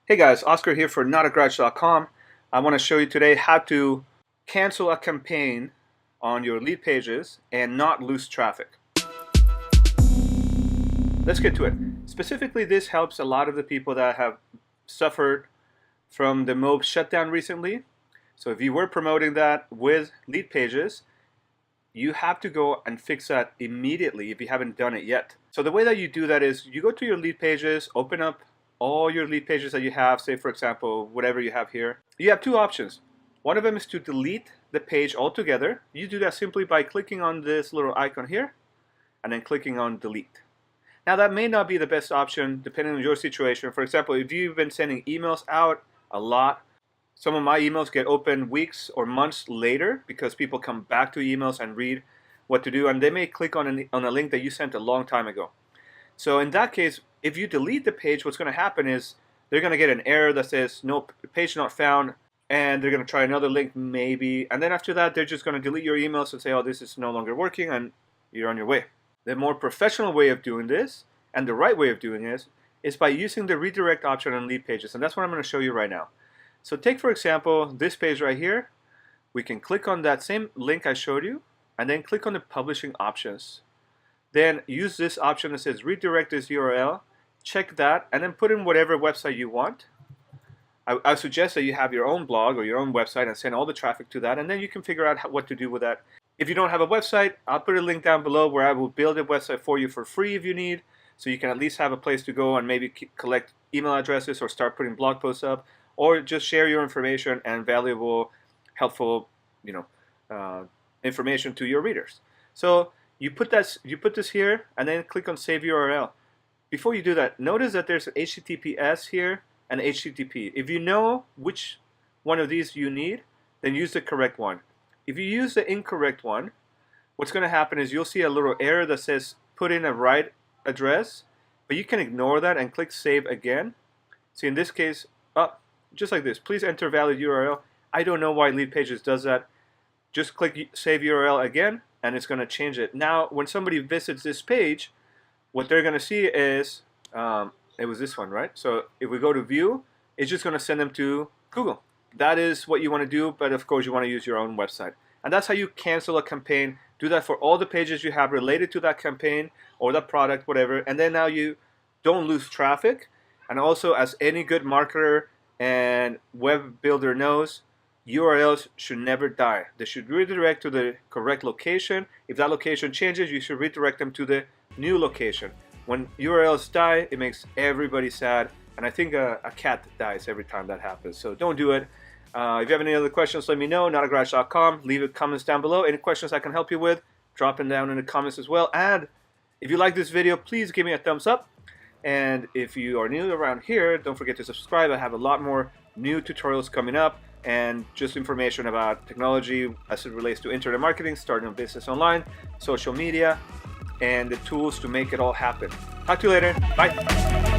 Hey guys, Oscar here for notagarage.com. I want to show you today how to cancel a campaign on your lead pages and not lose traffic. Let's get to it. Specifically, this helps a lot of the people that have suffered from the Mob shutdown recently. So if you were promoting that with lead pages, you have to go and fix that immediately if you haven't done it yet. So the way that you do that is you go to your lead pages, open up all your lead pages that you have, say for example, whatever you have here. You have two options. One of them is to delete the page altogether. You do that simply by clicking on this little icon here and then clicking on delete. Now that may not be the best option depending on your situation. For example, if you've been sending emails out a lot, some of my emails get opened weeks or months later because people come back to emails and read what to do, and they may click on a link that you sent a long time ago. So in that case, if you delete the page, what's going to happen is they're going to get an error that says no page not found, and they're going to try another link maybe, and then after that they're just going to delete your emails and say, oh, this is no longer working, and you're on your way. The more professional way of doing this, and the right way of doing this, is by using the redirect option on lead pages, and that's what I'm going to show you right now. So take for example this page right here. We can click on that same link I showed you and then click on the publishing options. Then use this option that says redirect this URL, check that, and then put in whatever website you want. I suggest that you have your own blog or your own website and send all the traffic to that, and then you can figure out what to do with that. If you don't have a website, I'll put a link down below where I will build a website for you for free if you need, so you can at least have a place to go and maybe collect email addresses or start putting blog posts up, or just share your information and valuable, helpful, information to your readers. So you put this here and then click on Save URL. Before you do that, notice that there's an HTTPS here and HTTP. If you know which one of these you need, then use the correct one. If you use the incorrect one, what's going to happen is you'll see a little error that says put in a right address, but you can ignore that and click Save again. See, in this case, just like this, please enter valid URL. I don't know why Lead Pages does that. Just click Save URL again, and it's going to change it. Now, when somebody visits this page, what they're going to see is, it was this one, right? So if we go to View, it's just going to send them to Google. That is what you want to do, but of course you want to use your own website. And that's how you cancel a campaign. Do that for all the pages you have related to that campaign or that product, whatever. And then now you don't lose traffic. And also, as any good marketer and web builder knows, URLs should never die. They should redirect to the correct location. If that location changes, you should redirect them to the new location. When URLs die, it makes everybody sad, and I think a cat dies every time that happens, so don't do it. If you have any other questions, let me know. notagarage.com. Leave your comments down below. Any questions I can help you with, drop them down in the comments as well. And if you like this video, please give me a thumbs up. And if you are new around here, don't forget to subscribe. I have a lot more new tutorials coming up and just information about technology as it relates to internet marketing, starting a business online, social media, and the tools to make it all happen. Talk to you later. Bye.